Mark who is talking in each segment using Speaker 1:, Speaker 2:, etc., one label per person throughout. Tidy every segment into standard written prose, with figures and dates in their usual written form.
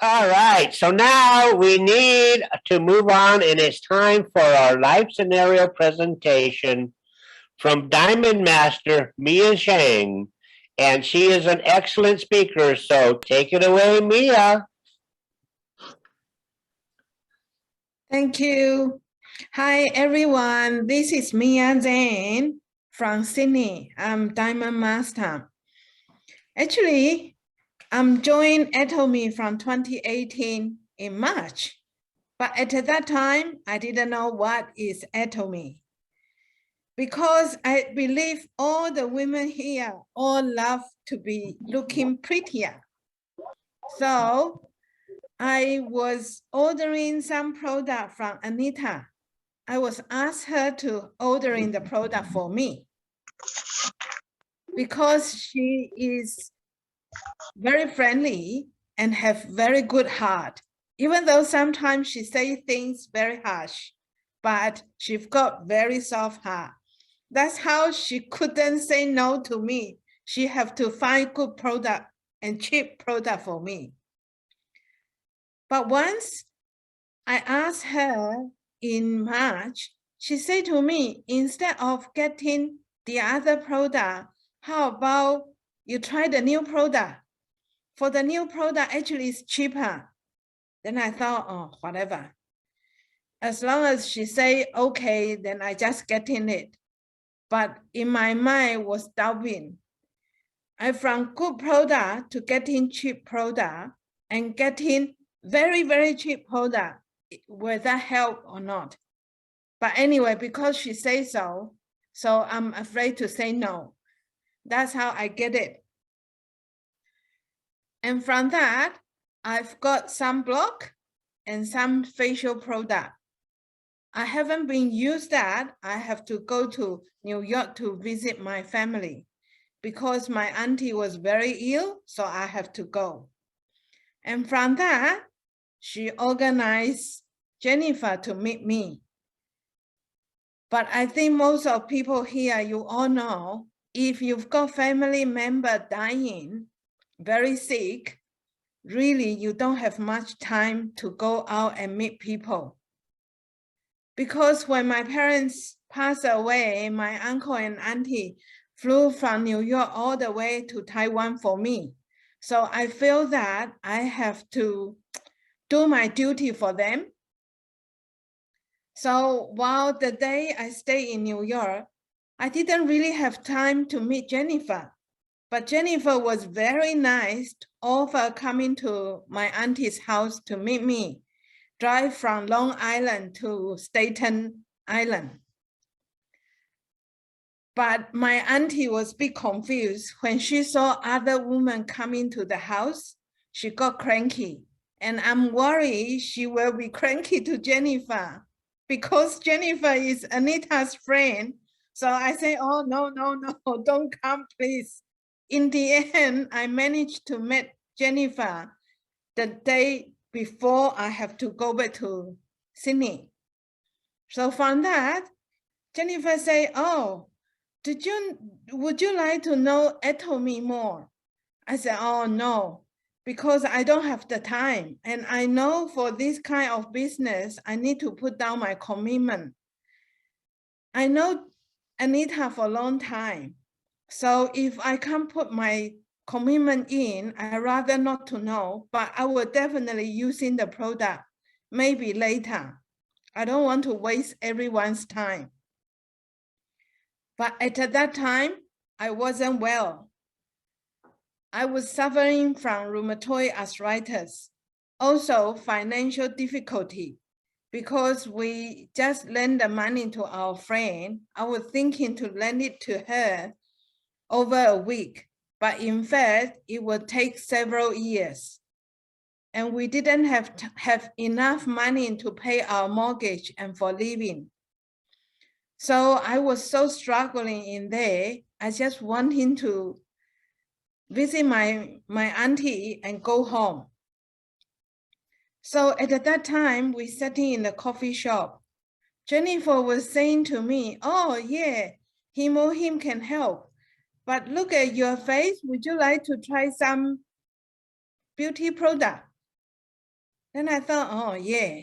Speaker 1: All right, so now we need to move on, and it's time for our life scenario presentation from Diamond Master Mia Zhang. And she is an excellent speaker, so take it away, Mia.
Speaker 2: Thank you. Hi, everyone. This is Mia Zhang from Sydney. I'm Diamond Master. Actually, I'm joined Atomy from 2018 in March. But at that time, I didn't know what is Atomy. Because I believe all the women here all love to be looking prettier. So I was ordering some product from Anita. I was asked her to ordering the product for me because she is very friendly and have very good heart. Even though sometimes she say things very harsh, but she's got very soft heart. That's how she couldn't say no to me. She have to find good product and cheap product for me. But once I asked her in March, she said to me, instead of getting the other product, how about you try the new product? For the new product, actually it's cheaper. Then I thought, oh, whatever. As long as she say, okay, then I just get in it. But in my mind was doubting. I from good product to getting cheap product and getting very, very cheap product. Will that help or not? But anyway, because she says so, so I'm afraid to say no. That's how I get it. And from that, I've got some sunblock and some facial product. I haven't been used that. I have to go to New York to visit my family because my auntie was very ill, so I have to go. And from that, she organized Jennifer to meet me. But I think most of people here, you all know, if you've got family member dying, very sick, really you don't have much time to go out and meet people. Because when my parents passed away, my uncle and auntie flew from New York all the way to Taiwan for me. So I feel that I have to do my duty for them. So while the day I stay in New York, I didn't really have time to meet Jennifer. But Jennifer was very nice to offer coming to my auntie's house to meet me, drive from Long Island to Staten Island. But my auntie was a bit confused. When she saw other women coming to the house, she got cranky. And I'm worried she will be cranky to Jennifer because Jennifer is Anita's friend. So I say, oh, no, don't come, please. In the end, I managed to meet Jennifer the day before I have to go back to Sydney. So from that, Jennifer say, oh, would you like to know Atomy more? I said, oh no, because I don't have the time. And I know for this kind of business, I need to put down my commitment. I know Anita for a long time. So if I can't put my commitment in, I rather not to know, but I will definitely using the product, maybe later. I don't want to waste everyone's time. But at that time, I wasn't well. I was suffering from rheumatoid arthritis, also financial difficulty, because we just lend the money to our friend. I was thinking to lend it to her over a week, but in fact, it would take several years. And we didn't have enough money to pay our mortgage and for living. So I was so struggling in there. I just wanting to visit my auntie and go home. So at that time, we sitting in the coffee shop. Jennifer was saying to me, oh yeah, Him can help. But look at your face. Would you like to try some beauty product? Then I thought, oh yeah,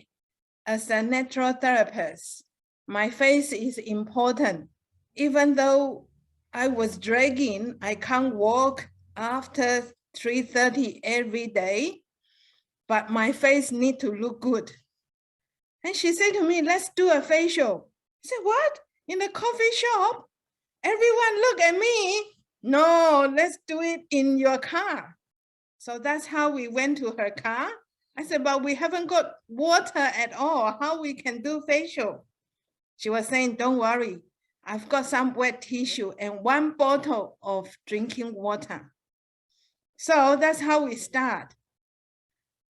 Speaker 2: as a natural therapist, my face is important. Even though I was dragging, I can't walk after 3:30 every day, but my face need to look good. And she said to me, let's do a facial. I said, what? In the coffee shop? Everyone look at me. No, let's do it in your car. So that's how we went to her car. I said, but we haven't got water at all. How we can do facial? She was saying, don't worry. I've got some wet tissue and 1 bottle of drinking water. So that's how we start.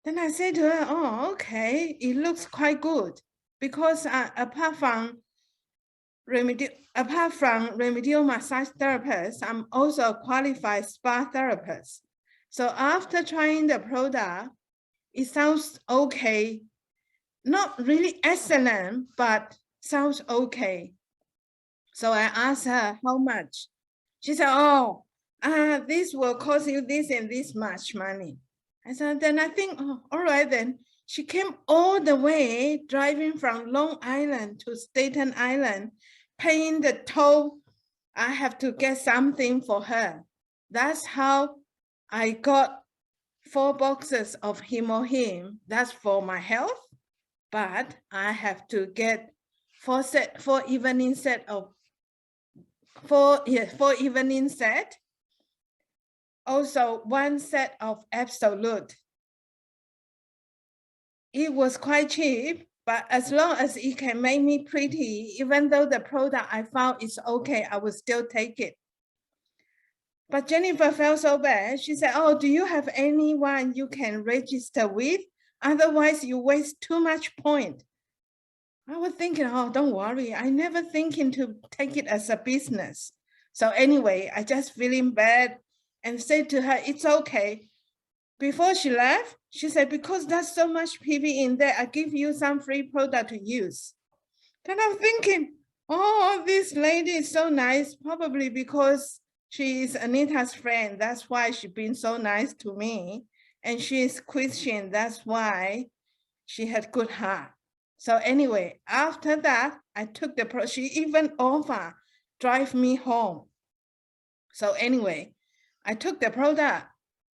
Speaker 2: Then I said to her, oh, okay, it looks quite good. Because apart from remedial massage therapist, I'm also a qualified spa therapist. So after trying the product, it sounds okay. Not really excellent, but sounds okay. So I asked her how much. She said, oh, this will cost you this and this much money. I said, then I think, oh, all right then. She came all the way driving from Long Island to Staten Island, paying the toll. I have to get something for her. That's how I got 4 boxes of Hemohim. That's for my health, but I have to get 4 evening set of 4 evening set. Also 1 set of Absolute. It was quite cheap, but as long as it can make me pretty, even though the product I found is okay, I will still take it. But Jennifer felt so bad. She said, oh, do you have anyone you can register with? Otherwise, you waste too much point. I was thinking, oh, don't worry. I never thinking to take it as a business. So anyway, I just feeling bad and said to her, it's okay. Before she left, she said, because there's so much PV in there, I give you some free product to use. Then I'm thinking, oh, this lady is so nice, probably because she is Anita's friend. That's why she's been so nice to me. And she is Christian. That's why she had good heart. So anyway, after that, I took the product. She even offered drive me home. So anyway, I took the product.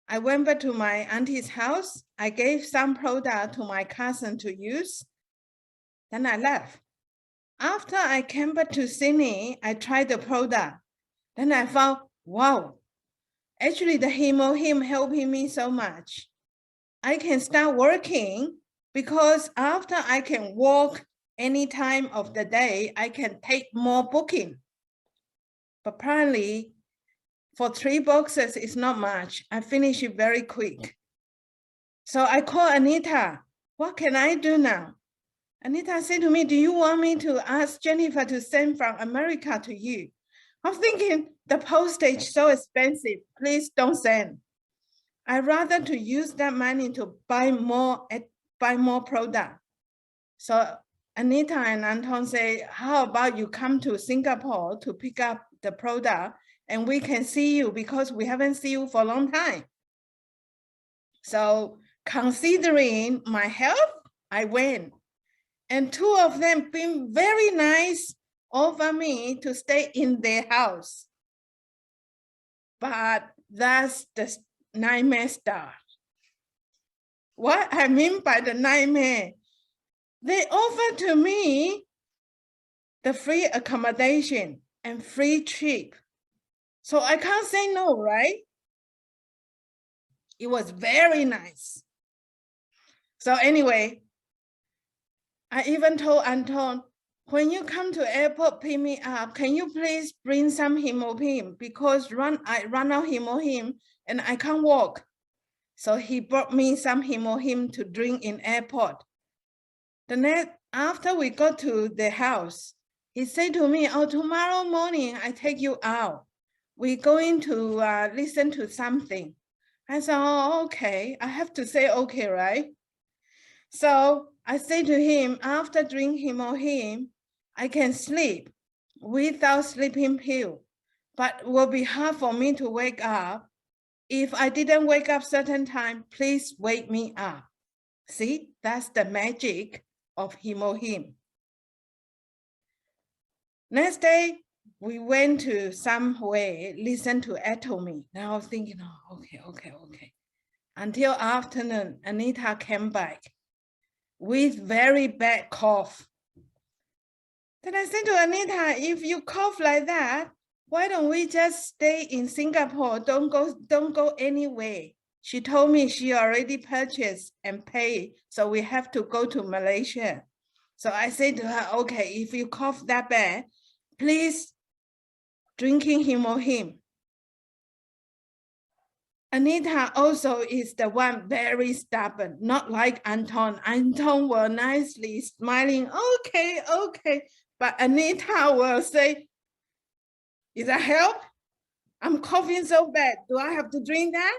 Speaker 2: I went back to my auntie's house. I gave some product to my cousin to use. Then I left. After I came back to Sydney, I tried the product. Then I found, wow, actually the Hemohim helping me so much. I can start working because after I can walk any time of the day, I can take more booking. But apparently, for 3 boxes, it's not much. I finish it very quick. So I call Anita. What can I do now? Anita said to me, do you want me to ask Jennifer to send from America to you? I'm thinking the postage is so expensive. Please don't send. I'd rather to use that money to buy more product. So Anita and Anton say, how about you come to Singapore to pick up the product and we can see you because we haven't seen you for a long time. So considering my health, I went. And 2 of them been very nice over me to stay in their house. But that's the nightmare start. What I mean by the nightmare, they offered to me the free accommodation and free trip. So I can't say no, right? It was very nice. So anyway, I even told Anton, when you come to airport, pick me up, can you please bring some Hemohim because I run out Hemohim and I can't walk. So he brought me some Hemohim to drink in airport. The next, after we got to the house, he said to me, oh, tomorrow morning, I take you out. We're going to listen to something. I said, oh, okay. I have to say, okay, right? So I say to him, after drinking Hemohim, I can sleep without sleeping pill, but it will be hard for me to wake up. If I didn't wake up certain time, please wake me up. See, that's the magic of Him. Next day, we went to somewhere, listen to Atomy. Now I was thinking, oh, okay. Until afternoon, Anita came back with very bad cough. Then I said to Anita, if you cough like that, why don't we just stay in Singapore? Don't go anywhere. She told me she already purchased and paid, so we have to go to Malaysia. So I said to her, okay, if you cough that bad, please drinking him. Anita also is the one very stubborn, not like Anton. Anton will nicely smiling, okay. But Anita will say, is that help? I'm coughing so bad. Do I have to drink that?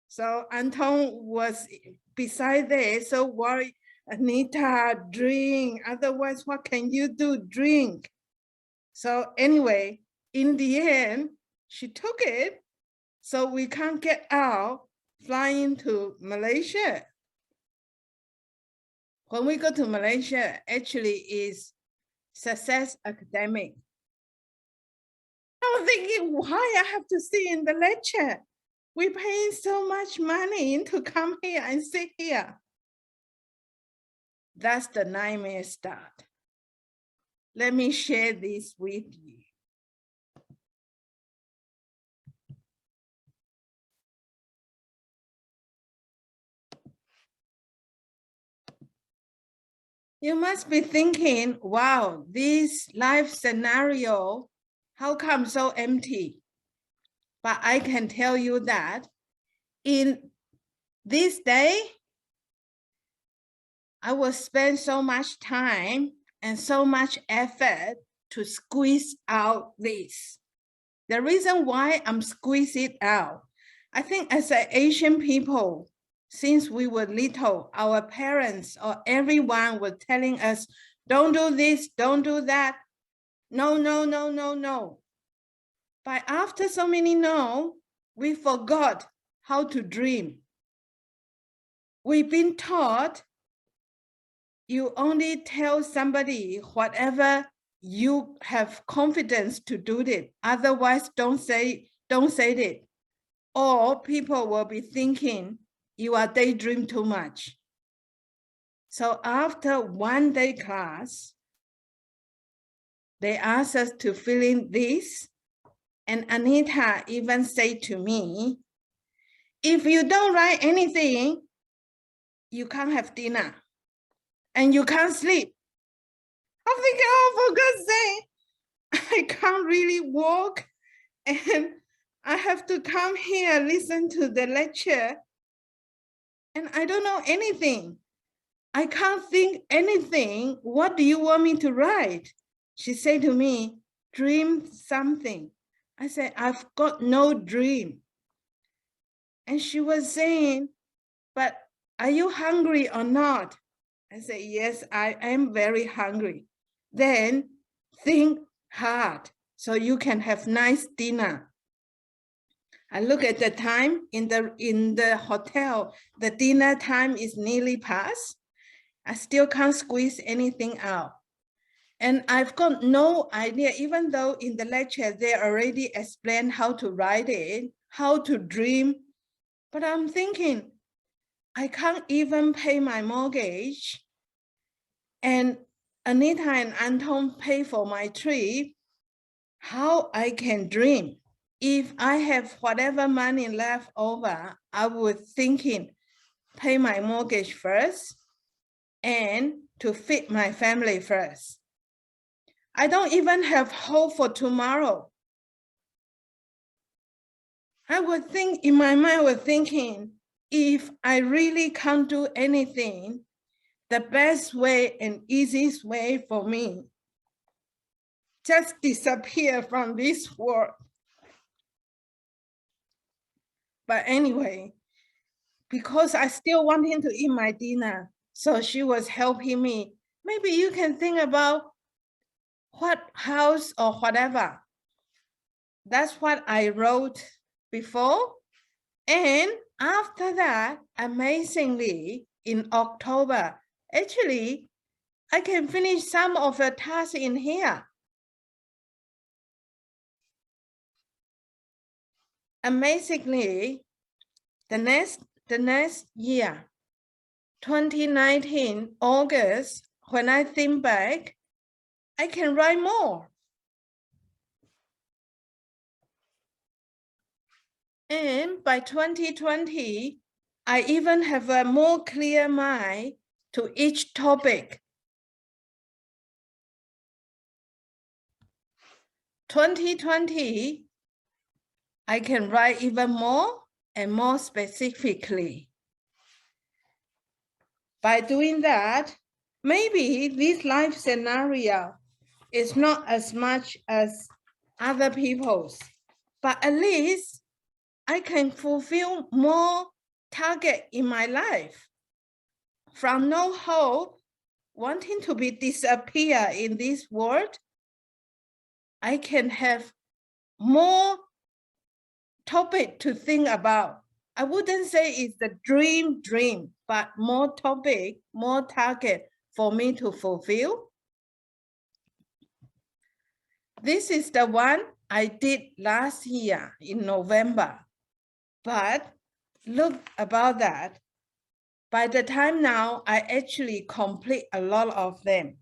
Speaker 2: So Anton was beside there, so worried. Anita, drink. Otherwise, what can you do? Drink. So anyway, in the end, she took it. So we can't get out flying to Malaysia. When we go to Malaysia, actually is success academic. I was thinking, why I have to sit in the lecture? We're paying so much money to come here and sit here. That's the nightmare start. Let me share this with you. You must be thinking, wow, this life scenario, how come so empty? But I can tell you that in this day, I will spend so much time and so much effort to squeeze out this. The reason why I'm squeezing it out, I think as an Asian people, since we were little, our parents or everyone was telling us, don't do this, don't do that. No. But after so many no, we forgot how to dream. We've been taught you only tell somebody whatever you have confidence to do it. Otherwise, don't say it. Or people will be thinking you are daydream too much. So after one day class, they asked us to fill in this. And Anita even said to me, if you don't write anything, you can't have dinner and you can't sleep. I'm thinking, oh, for God's sake, I can't really walk and I have to come here, listen to the lecture, and I don't know anything. I can't think anything. What do you want me to write? She said to me, dream something. I said, I've got no dream. And she was saying, but are you hungry or not? I said, yes, I am very hungry. Then think hard so you can have nice dinner. I look at the time in the hotel, the dinner time is nearly past. I still can't squeeze anything out. And I've got no idea, even though in the lecture, they already explained how to write it, how to dream. But I'm thinking, I can't even pay my mortgage. And Anita and Anton pay for my trip. How I can dream? If I have whatever money left over, I would thinking, pay my mortgage first and to feed my family first. I don't even have hope for tomorrow. I would think in my mind, I was thinking, if I really can't do anything, the best way and easiest way for me, just disappear from this world. But anyway, because I still wanted to eat my dinner, so she was helping me. Maybe you can think about what house or whatever. That's what I wrote before. And after that, amazingly, in October. Actually, I can finish some of the tasks in here. Amazingly, the next year, 2019, August, when I think back, I can write more. And by 2020, I even have a more clear mind to each topic. 2020, I can write even more and more specifically. By doing that, maybe this life scenario is not as much as other people's, but at least I can fulfill more target in my life. From no hope, wanting to be disappear in this world, I can have more topic to think about. I wouldn't say it's the dream, but more topic, more target for me to fulfill. This is the one I did last year in November. But look about that. By the time now, I actually complete a lot of them.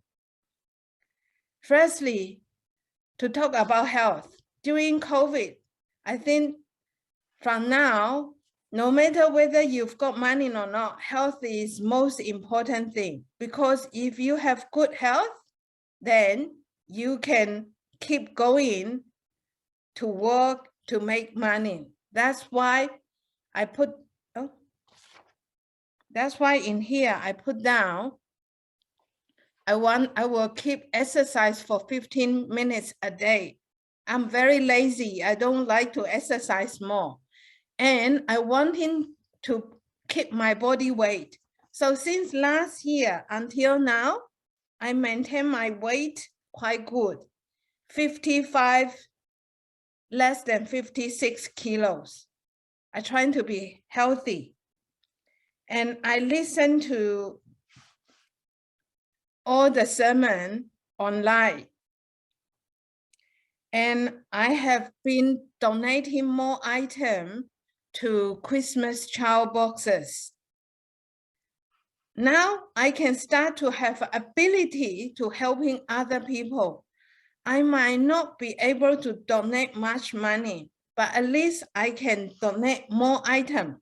Speaker 2: Firstly, to talk about health. During COVID, I think from now, no matter whether you've got money or not, health is most important thing. Because if you have good health, then you can keep going to work to make money. That's why I put, that's why in here I put down, I will keep exercise for 15 minutes a day. I'm very lazy. I don't like to exercise more. And I want him to keep my body weight. So since last year until now, I maintain my weight quite good. 55, less than 56 kilos. I try to be healthy. And I listen to all the sermon online. And I have been donating more items to Christmas child boxes. Now I can start to have ability to helping other people. I might not be able to donate much money, but at least I can donate more items.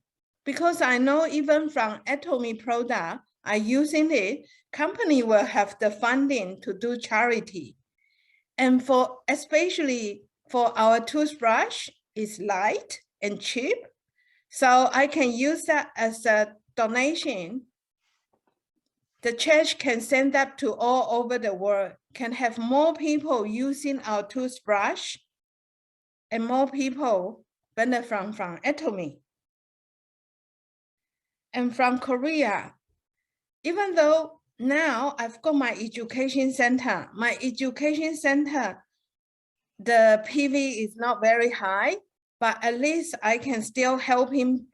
Speaker 2: Because I know even from Atomy product, I using it, company will have the funding to do charity. And for especially for our toothbrush, it's light and cheap. So I can use that as a donation. The church can send that to all over the world, can have more people using our toothbrush and more people benefit from Atomy. And from Korea, even though now I've got my education center, the PV is not very high, but at least I can still helping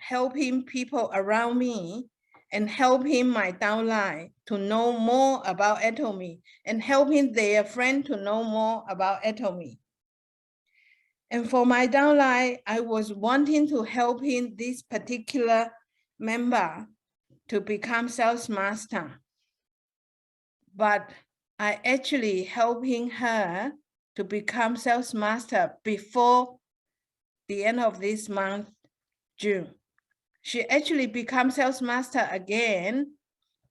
Speaker 2: people around me and helping my downline to know more about Atomy and helping their friend to know more about Atomy. And for my downline, I was wanting to helping this particular member to become sales master. But I actually helping her to become sales master before the end of this month, June. She actually becomes sales master again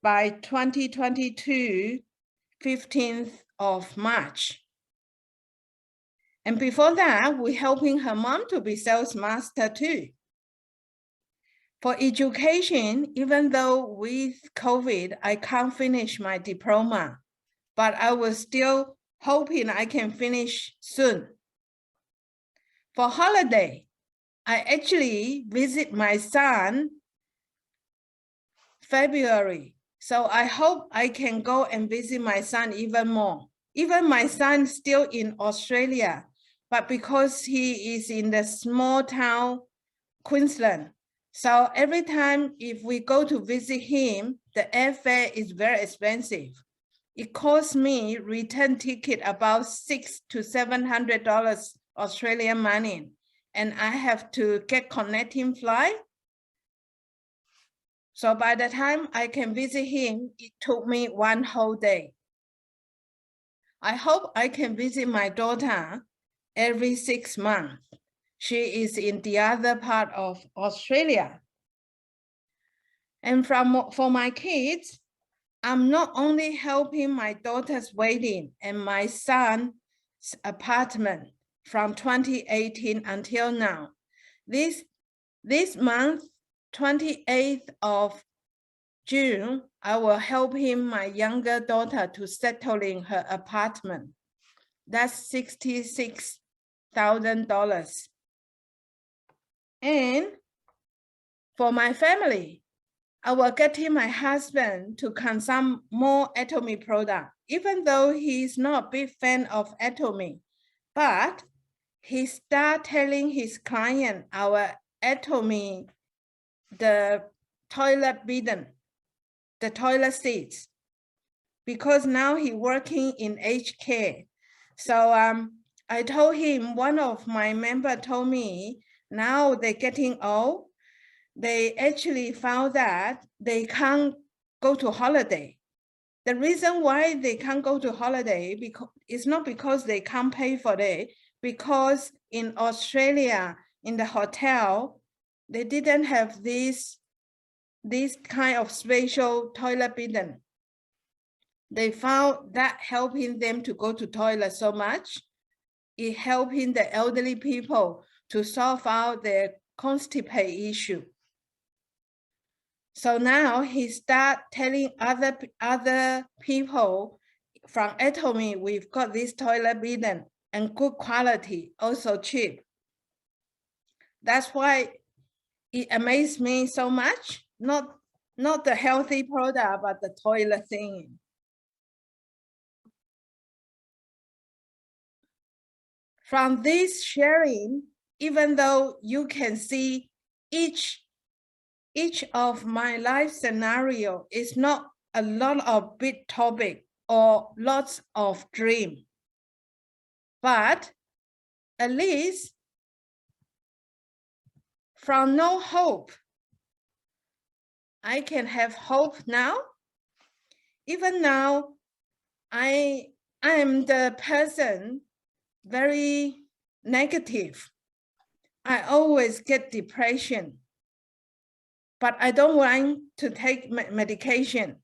Speaker 2: by 2022, 15th of March. And before that, we're helping her mom to be sales master too. For education, even though with COVID, I can't finish my diploma, but I was still hoping I can finish soon. For holiday, I actually visit my son February. So I hope I can go and visit my son even more. Even my son still in Australia, but because he is in the small town, Queensland, So every time if we go to visit him, the airfare is very expensive. It costs me return ticket about $600 to $700 Australian money. And I have to get connecting flight. So by the time I can visit him, it took me one whole day. I hope I can visit my daughter every 6 months. She is in the other part of Australia. And for my kids, I'm not only helping my daughter's wedding and my son's apartment from 2018 until now. This month, 28th of June, I will help him, my younger daughter, to settle in her apartment. That's $66,000. And for my family, I will get him, my husband, to consume more Atomy product, even though he's not a big fan of Atomy. But he start telling his client our Atomy, the toilet bidden, the toilet seats, because now he working in aged care. So I told him, one of my member told me, now they're getting old, they actually found that they can't go to holiday. The reason why they can't go to holiday because it's not because they can't pay for it, because in Australia, in the hotel, they didn't have this kind of special toilet bidden. They found that helping them to go to toilet so much, it helping the elderly people to solve out their constipation issue. So now he start telling other people from Atomy, we've got this toilet bidden and good quality, also cheap. That's why it amazed me so much. Not the healthy product, but the toilet thing. From this sharing, even though you can see each of my life scenario is not a lot of big topic or lots of dream, but at least from no hope, I can have hope now. Even now, I am the person very negative. I always get depression, but I don't want to take medication.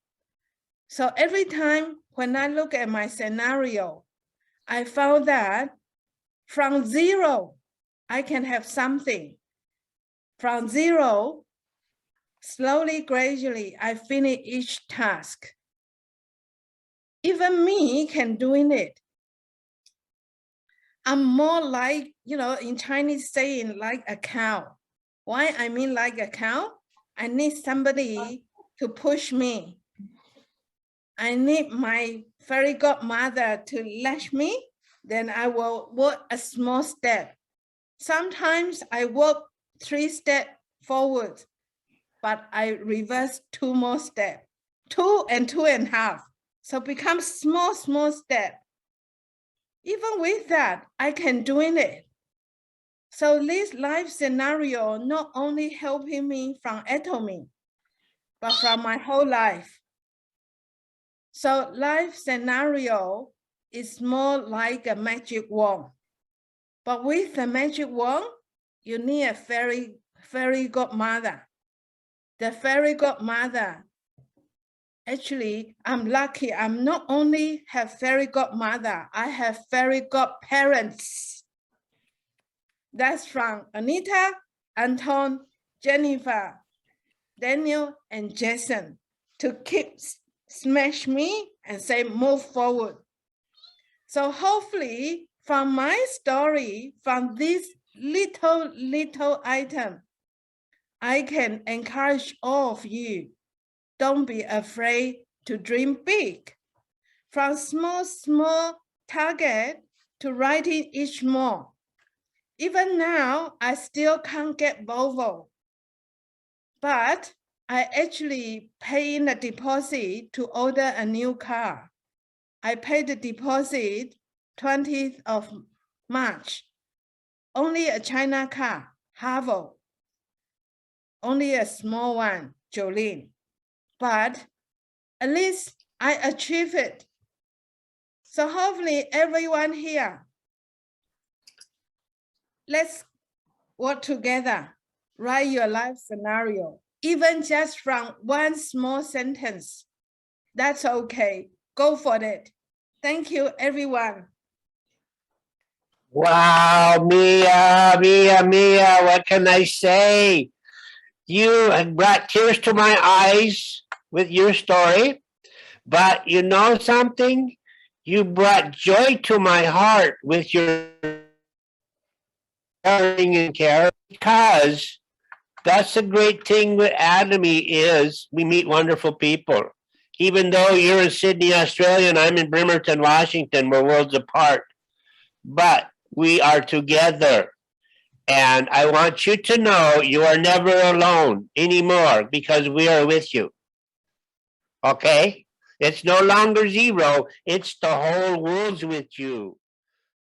Speaker 2: So every time when I look at my scenario, I found that from zero, I can have something. From zero, slowly, gradually, I finish each task. Even me can doing it. I'm more like, in Chinese saying like a cow. Why I mean like a cow? I need somebody to push me. I need my fairy godmother to lash me, then I will walk a small step. Sometimes I walk 3 steps forward, but I reverse 2 more steps, 2 and 2.5. So become small step. Even with that, I can doing it. So this life scenario not only helping me from Atomy, but from my whole life. So life scenario is more like a magic wand. But with the magic wand, you need a fairy godmother. The fairy godmother, actually, I'm lucky. I'm not only have fairy godmother, I have fairy godparents. That's from Anita, Anton, Jennifer, Daniel, and Jason to keep smash me and say move forward. So hopefully from my story, from this little item, I can encourage all of you. Don't be afraid to dream big. From small target to writing each more. Even now, I still can't get Volvo. but I actually pay in a deposit to order a new car. I paid the deposit 20th of March. Only a China car, Havel. Only a small one, Jolene. But at least I achieved it. So hopefully everyone here, let's work together, write your life scenario, even just from one small sentence. That's okay. Go for it. Thank you, everyone.
Speaker 1: Wow, Mia, what can I say? You have brought tears to my eyes with your story, but you know something? You brought joy to my heart with your caring and care, because that's the great thing with Atomy is we meet wonderful people. Even though you're in Sydney, Australia, and I'm in Bremerton, Washington, we're worlds apart, but we are together. And I want you to know you are never alone anymore because we are with you. Okay? It's no longer zero, it's the whole world's with you.